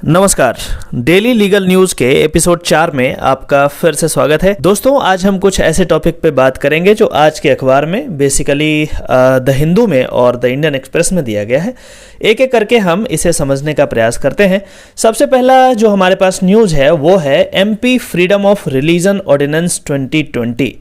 नमस्कार। Daily legal news के episode 4 में आपका फिर से स्वागत है। दोस्तों, आज हम कुछ ऐसे टॉपिक पे बात करेंगे जो आज के अखबार में बेसिकली द हिंदू में और द इंडियन एक्सप्रेस में दिया गया है। एक एक करके हम इसे समझने का प्रयास करते हैं। सबसे पहला जो हमारे पास न्यूज़ है वो है MP freedom of religion ordinance 2020,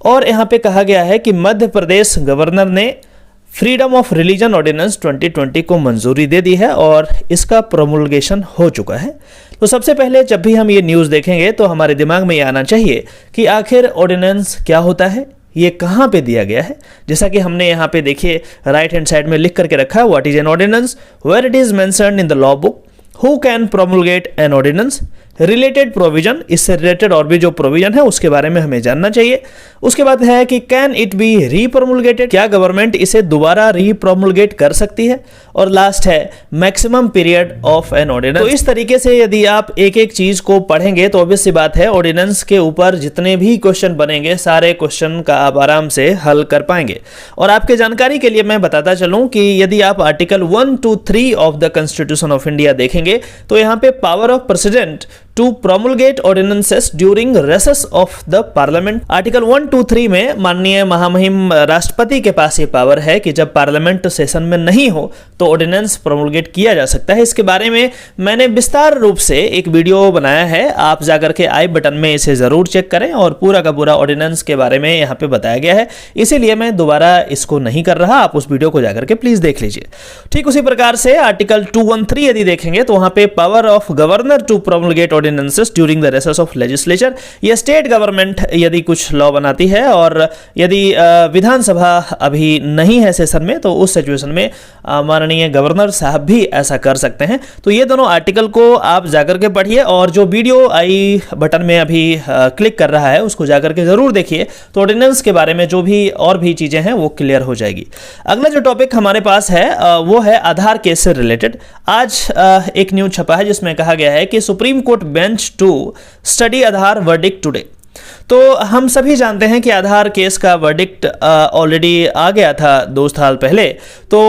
और यहाँ पे कहा गया है कि मध्य प्रदेश गवर्नर ने फ्रीडम ऑफ रिलीजन ऑर्डिनेंस 2020 को मंजूरी दे दी है और इसका प्रोमुलगेशन हो चुका है। तो सबसे पहले जब भी हम ये न्यूज़ देखेंगे तो हमारे दिमाग में ये आना चाहिए कि आखिर ऑर्डिनेंस क्या होता है, ये कहाँ पे दिया गया है। जैसा कि हमने यहाँ पे देखिए राइट हैंड साइड में लिख करके रखा है, what is an ordinance, where it is mentioned in the law book, who can promulgate an ordinance, related provision, इससे रिलेटेड और भी जो प्रोविजन है उसके बारे में हमें जानना चाहिए। उसके बाद है कि कैन इट बी रीप्रोमुलगेटेड, क्या गवर्नमेंट इसे दोबारा रीप्रोमुलगेट कर सकती है, और लास्ट है maximum period of an ordinance. तो इस तरीके से यदि आप एक एक चीज को पढ़ेंगे तो ऑब्वियस सी बात है ऑर्डिनेंस के ऊपर जितने भी क्वेश्चन बनेंगे सारे क्वेश्चन का आप आराम से हल कर पाएंगे। और आपके जानकारी के लिए मैं बताता चलूं कि यदि आप article 1 to 3 of the constitution of India देखेंगे तो यहाँ पे power of president to promulgate ordinances during recess of the parliament, article 1 to 3 में माननीय महामहिम राष्ट्रपति के पास ये पावर है कि जब पार्लियामेंट सेशन में नहीं हो तो ऑर्डिनेंस प्रोमुलगेट किया जा सकता है। इसके बारे में मैंने विस्तार रूप से एक वीडियो बनाया है, आप जाकर के आई बटन में इसे जरूर चेक करें, और पूरा का पूरा ऑर्डिनेंस के बारे में यहाँ पे बताया गया है, इसीलिए मैं दोबारा इसको नहीं कर रहा, आप उस वीडियो को जाकर के प्लीज देख लीजिए। ठीक उसी प्रकार से आर्टिकल 213 यदि देखेंगे तो वहां पे power of governor to promulgate ordinances during the recess of legislature, ये स्टेट गवर्नमेंट यदि कुछ लॉ बनाती है और यदि विधानसभा अभी नहीं है सेशन में तो उस सिचुएशन में माननीय गवर्नर साहब भी ऐसा कर सकते हैं। तो ये दोनों आर्टिकल को आप जाकर के पढ़िए, और जो वीडियो आई बटन में अभी क्लिक कर रहा है उसको जाकर के जरूर देखिए, तो ऑर्डिनेंस के बारे में जो भी और भी चीजें हैं वो क्लियर हो जाएगी। अगला जो टॉपिक हमारे पास है वो है आधार केस से रिलेटेड। आज एक न्यूज छपा है जिसमें कहा गया है कि supreme court bench to study Aadhaar verdict today. तो हम सभी जानते हैं कि आधार केस का वर्डिक्ट ऑलरेडी आ गया था 2 साल पहले। तो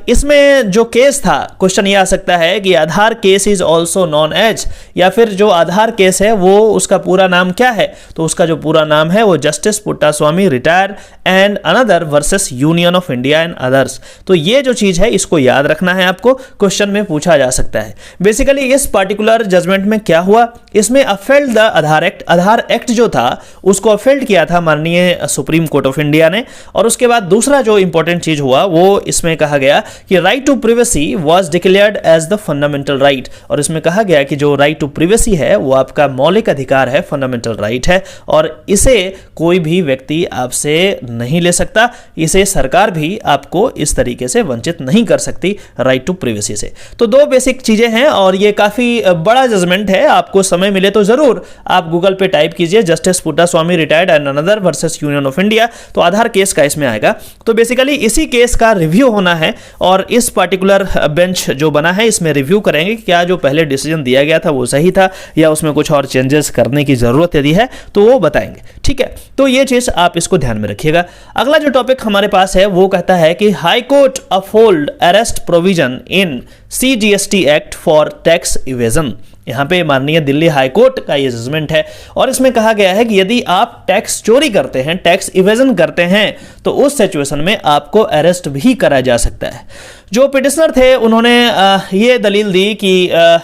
इसमें जो केस था, क्वेश्चन ये आ सकता है कि Aadhaar case is also non age, या फिर जो आधार केस है वो उसका पूरा नाम क्या है। तो उसका जो पूरा नाम है वो justice Puttaswamy retire and another versus union of India and others. तो ये जो चीज है इसको याद रखना है, आपको क्वेश्चन में पूछा जा सकता है। बेसिकली इस पर्टिकुलर जजमेंट में क्या हुआ, इसमें upheld the Aadhaar act, Aadhaar act जो था उसको अफेल्ड किया था माननीय सुप्रीम कोर्ट ऑफ इंडिया ने। और उसके बाद दूसरा जो इंपॉर्टेंट चीज हुआ वो इसमें कहा गया कि right to privacy was declared as the fundamental right, और इसमें कहा गया कि जो राइट टू प्रिवेसी है वो आपका मौलिक अधिकार है, फंडामेंटल राइट है, और इसे कोई भी व्यक्ति आपसे नहीं ले सकता, इसे सरकार भी आपको इस तरीके से वंचित नहीं कर सकती राइट टू प्रिवेसी से। तो 2 बेसिक चीजें हैं और ये काफी बड़ा जजमेंट है, आपको समय मिले तो जरूर आप गूगल पे टाइप कीजिए justice Puttaswamy retired and another versus union of India, तो आधार केस का इसमें आएगा। तो बेसिकली इसी केस का रिव्यू होना है, और इस पर्टिकुलर बेंच जो बना है इसमें रिव्यू करेंगे कि क्या जो पहले डिसीजन दिया गया था वो सही था या उसमें कुछ और चेंजेस करने की जरूरत यदि है तो वो बताएंगे। ठीक है, तो ये चीज आप इसको ध्यान में रखिएगा। अगला जो टॉपिक हमारे पास है वो कहता है कि high court uphold arrest provision in CGST act for tax evasion. यहाँ पे माननीय दिल्ली हाई कोर्ट का ये जजमेंट है, और इसमें कहा गया है कि यदि आप टैक्स चोरी करते हैं, टैक्स इवेजन करते हैं, तो उस सिचुएशन में आपको अरेस्ट भी करा जा सकता है। जो पिटिशनर थे उन्होंने ये दलील दी कि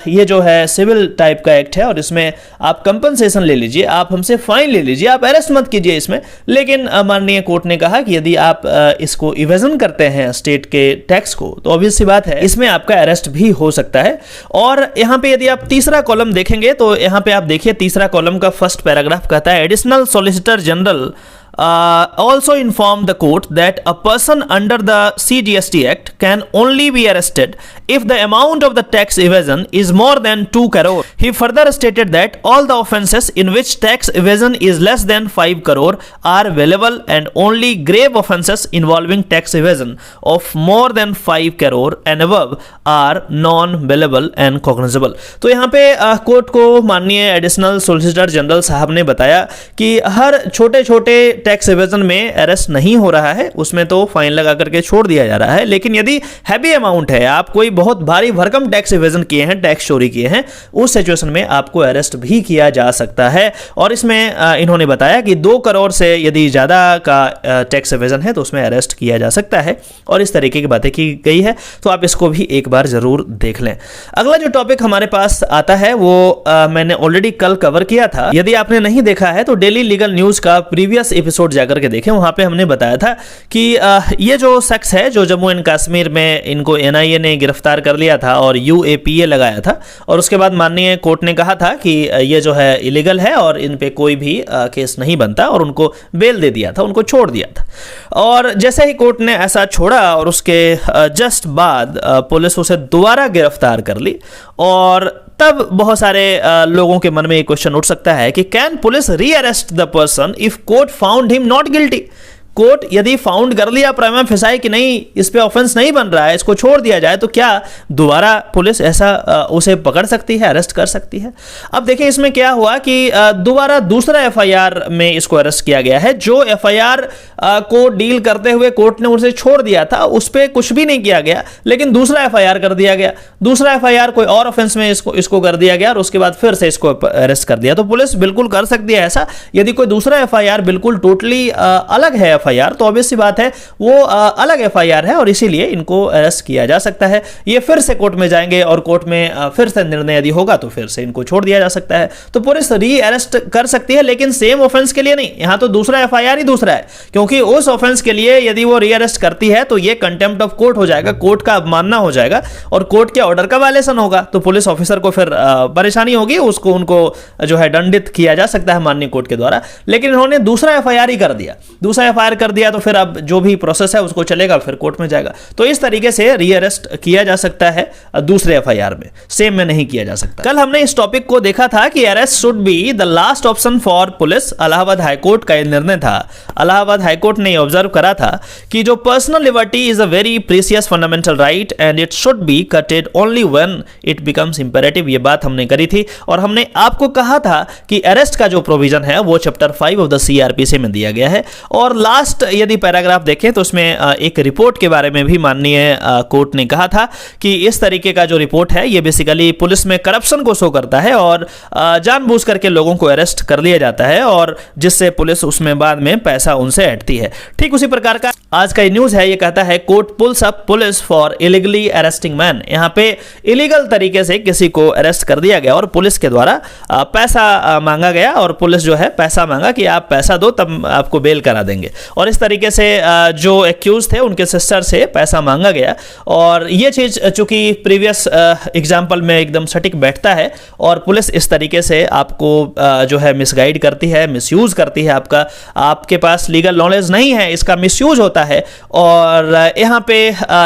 ये जो है सिविल टाइप का एक्ट है और इसमें आप कंपनसेशन ले लीजिए, आप हमसे फाइन ले लीजिए, आप अरेस्ट मत कीजिए इसमें। लेकिन माननीय कोर्ट ने कहा कि यदि आप इसको इवेजन करते हैं स्टेट के टैक्स को तो ऑब्वियस सी बात है इसमें आपका अरेस्ट भी हो सकता है। और यहाँ पे यदि आप तीसरा कॉलम देखेंगे तो यहाँ पे आप देखिए तीसरा कॉलम का फर्स्ट पैराग्राफ कहता है additional solicitor general also inform the court that a person under the CGST Act can only be arrested if the amount of the tax evasion is more than 2 crore. He further stated that all the offences in which tax evasion is less than 5 crore are available, and only grave offences involving tax evasion of more than 5 crore and above are non-bailable and cognizable. तो यहाँ पे court को माननीय additional solicitor general साहब ने बताया कि हर छोटे छोटे टैक्स एवेजन में अरेस्ट नहीं हो रहा है, उसमें तो फाइन लगा करके छोड़ दिया जा रहा है। लेकिन यदि हैवी अमाउंट है, आप कोई बहुत भारी भरकम टैक्स इवेजन किए हैं, टैक्स चोरी किए हैं, उस सिचुएशन में आपको अरेस्ट भी किया जा सकता है। और इसमें इन्होंने बताया कि 2 करोड़ से यदि ज़्यादा का टैक्स इवेजन है तो उसमें अरेस्ट किया जा सकता है, और इस तरीके की बातें की गई है। तो आप इसको भी एक बार ज़रूर देख लें। अगला जो टॉपिक हमारे पास आता है वो मैंने ऑलरेडी कल कवर किया था। यदि आपने नहीं देखा है तो डेली लीगल न्यूज़ का प्रीवियस एपिसोड जाकर के देखें, वहाँ पे हमने बताया था कि ये जो शख्स है जो जम्मू एंड कश्मीर में इनको एनआईए ने गिरफ्तार कर लिया था और यूएपीए लगाया था, और उसके बाद माननीय कोर्ट ने कहा था कि ये जो है इलीगल है और इन पे कोई भी केस नहीं बनता, और उनको बेल दे दिया था, उनको छोड़ दिया था। और जैसे ही कोर्ट ने ऐसा छोड़ा और उसके जस्ट बाद पुलिस उसे दोबारा गिरफ्तार कर ली, और तब बहुत सारे लोगों के मन में एक क्वेश्चन उठ सकता है कि कैन पुलिस री arrest the person if court found him not guilty. Court यदि फाउंड कर लिया प्राइमा फेसाई कि नहीं, इस पे ऑफेंस नहीं बन रहा है, इसको छोड़ दिया जाए, तो क्या दोबारा पुलिस ऐसा उसे पकड़ सकती है, अरेस्ट कर सकती है? अब देखिए इसमें क्या हुआ कि दोबारा दूसरा एफआईआर में इसको अरेस्ट किया गया है। जो एफआईआर को डील करते हुए कोर्ट ने उसे छोड़ दिया था, उस पर कुछ भी नहीं किया गया, लेकिन दूसरा एफआईआर कर दिया गया। दूसरा एफआईआर कोई और ऑफेंस में इसको कर दिया गया, और उसके बाद फिर से इसको अरेस्ट कर दिया। तो पुलिस बिल्कुल कर सकती है ऐसा। यदि कोई दूसरा एफआईआर बिल्कुल टोटली अलग है एफआईआर, तो ऑब्वियस सी बात है वो अलग एफआईआर है, और इसीलिए इनको अरेस्ट किया जा सकता है। ये फिर से कोर्ट में जाएंगे और कोर्ट में फिर से निर्णय यदि होगा तो फिर से इनको छोड़ दिया जा सकता है। तो पुलिस री अरेस्ट कर सकती है, लेकिन सेम ऑफेंस के लिए नहीं। यहां तो दूसरा एफआईआर ही दूसरा है, क्योंकि उस ऑफेंस के लिए यदि वो री अरेस्ट करती है तो ये कंटेम्प्ट ऑफ कोर्ट हो जाएगा, कोर्ट का अवमानना हो जाएगा, और कोर्ट के ऑर्डर का वायलेशन होगा। तो पुलिस ऑफिसर को फिर परेशानी होगी, उनको जो है दंडित किया जा सकता है माननीय कोर्ट के द्वारा। लेकिन इन्होंने दूसरा एफआईआर ही कर दिया, दूसरा एफआईआर कर दिया, तो फिर अब जो भी प्रोसेस है उसको चलेगा, फिर कोर्ट में जाएगा। तो इस तरीके से रीअरेस्ट किया जा सकता है दूसरे एफआईआर में, सेम में नहीं किया जा सकता। कल हमने इस टॉपिक को देखा था कि arrest should be the last option for police. Allahabad high court का यह निर्णय था। इलाहाबाद हाईकोर्ट ने ऑब्जर्व करा था कि जो personal liberty is a very precious fundamental right and it should be कटेड only when it becomes imperative. ये बात हमने करी थी, और हमने आपको कहा था कि अरेस्ट का जो प्रोविजन है वो चैप्टर 5 ऑफ द सीआरपीसी में दिया गया है। और लास्ट यदि पैराग्राफ देखें तो उसमें एक रिपोर्ट के बारे में भी माननीय कोर्ट ने कहा था कि इस तरीके का जो रिपोर्ट है ये बेसिकली पुलिस में करप्शन को शो करता है, और जानबूझ करके लोगों को अरेस्ट कर लिया जाता है, और जिससे पुलिस उसमें बाद में पैसा उनसे हटती है। ठीक उसी प्रकार का आज का न्यूज़ है, ये कहता है court pulls up police for illegally arresting man. यहाँ पे इलीगल तरीके से किसी को अरेस्ट कर दिया गया और पुलिस के द्वारा पैसा मांगा गया, और पुलिस जो है पैसा मांगा कि आप पैसा दो तब आपको बेल करा देंगे। और इस तरीके से जो एक्यूज थे उनके सिस्टर से पैसा मांगा गया, और ये चीज़ चूंकि प्रीवियस एग्जाम्पल में एकदम सटीक बैठता है, और पुलिस इस तरीके से आपको जो है मिसगाइड करती है, मिसयूज करती है। आपके पास लीगल नॉलेज नहीं है, इसका मिसयूज होता है। और यहाँ पे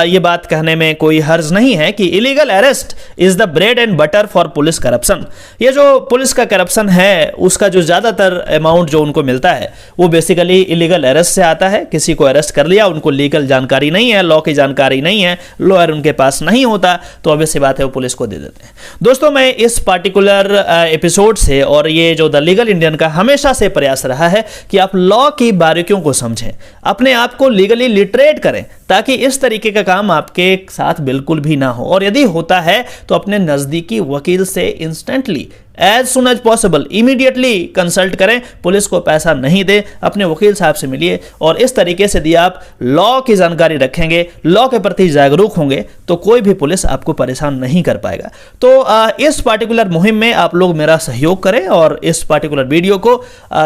ये बात कहने में कोई हर्ज नहीं है कि illegal arrest is the bread and butter for police corruption. ये जो पुलिस का करप्शन है उसका जो ज़्यादातर अमाउंट जो उनको मिलता है वो बेसिकली इलीगल अरेस्ट से आता है। किसी को अरेस्ट कर लिया, उनको लीगल जानकारी नहीं है, लॉ की जानकारी नहीं है, लॉयर उनके पास नहीं होता, तो ऑब्वियस सी बात है वो पुलिस को दे देते हैं। दोस्तों, मैं इस पार्टिकुलर एपिसोड से और ये जो द लीगल इंडियन का हमेशा से प्रयास रहा है कि आप लॉ की बारीकियों को समझें, अपने आप को लीगली लिटरेट करें, ताकि इस तरीके का काम आपके साथ बिल्कुल भी ना हो। और यदि होता है तो अपने नज़दीकी वकील से instantly as soon as possible immediately consult करें। पुलिस को पैसा नहीं दे, अपने वकील साहब से मिलिए। और इस तरीके से यदि आप लॉ की जानकारी रखेंगे, लॉ के प्रति जागरूक होंगे, तो कोई भी पुलिस आपको परेशान नहीं कर पाएगा। तो इस पार्टिकुलर मुहिम में आप लोग मेरा सहयोग करें, और इस पार्टिकुलर वीडियो को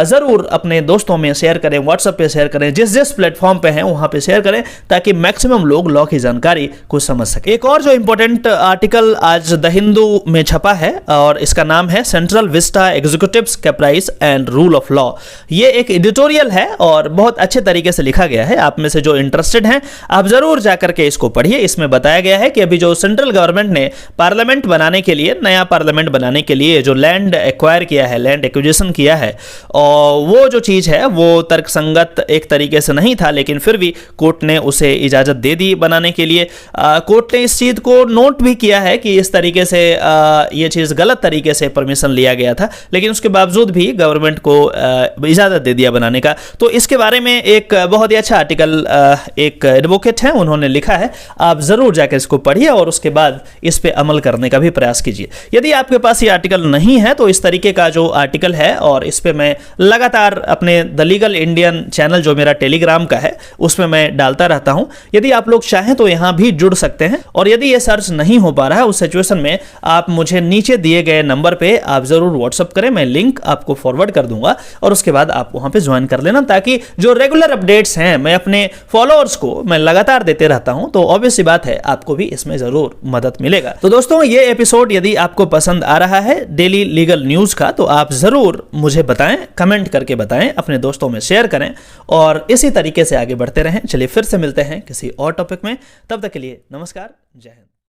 ज़रूर अपने दोस्तों में शेयर करें, व्हाट्सएप पे शेयर करें, जिस जिस प्लेटफॉर्म पे हैं वहाँ पे शेयर करें, ताकि मैक्सिमम लोग लॉ की जानकारी को समझ सकें। एक और जो इंपॉर्टेंट आर्टिकल आज द हिंदू में छपा है, और इसका नाम है central Vista executives caprice and rule of law. ये एक एडिटोरियल है और बहुत अच्छे तरीके से लिखा गया है। आप में से जो इंटरेस्टेड हैं आप जरूर जाकर के इसको पढ़िए। इसमें बताया गया है कि अभी जो सेंट्रल गवर्नमेंट ने पार्लियामेंट बनाने के लिए, नया पार्लियामेंट बनाने के लिए जो लैंड एक्वायर किया है, लैंड एक्विजिशन किया है, और वो जो चीज़ है वो तर्कसंगत एक तरीके से नहीं था, लेकिन फिर भी कोर्ट ने उसे इजाज़त दे दी बनाने के लिए। कोर्ट ने इस चीज़ को नोट भी किया है कि इस तरीके से ये चीज़ गलत तरीके से परमिशन लिया गया था, लेकिन उसके बावजूद भी गवर्नमेंट को इजाज़त दे दिया बनाने का। तो इसके बारे में एक बहुत ही अच्छा आर्टिकल एक एडवोकेट है उन्होंने लिखा है, आप ज़रूर जाकर इसको पढ़िए और उसके बाद इस पे अमल करने का भी प्रयास कीजिए। यदि आपके पास ये आर्टिकल नहीं है तो इस तरीके का जो आर्टिकल है, और इस पे मैं लगातार अपने द लीगल इंडियन चैनल जो मेरा टेलीग्राम का है उसमें मैं डालता रहता हूं। यदि आप लोग चाहें तो यहां भी जुड़ सकते हैं, और यदि ये सर्च नहीं हो पा रहा है उस सिचुएशन में आप मुझे नीचे दिए गए नंबर पे आप जरूर व्हाट्सअप करें, मैं लिंक आपको फॉरवर्ड कर दूंगा और उसके बाद आप वहां पे ज्वाइन कर लेना, ताकि जो रेगुलर अपडेट्स हैं मैं अपने फॉलोअर्स को मैं लगातार देते रहता हूं, तो ऑब्वियस सी बात है आपको भी इसमें जरूर मदद मिलेगा। तो दोस्तों ये एपिसोड यदि आपको पसंद आ रहा है डेली लीगल न्यूज का, तो आप जरूर मुझे बताएं, कमेंट करके बताएं, अपने दोस्तों में शेयर करें और इसी तरीके से आगे बढ़ते रहें। चलिए फिर से मिलते हैं किसी और टॉपिक में, तब तक के लिए नमस्कार, जय हिंद।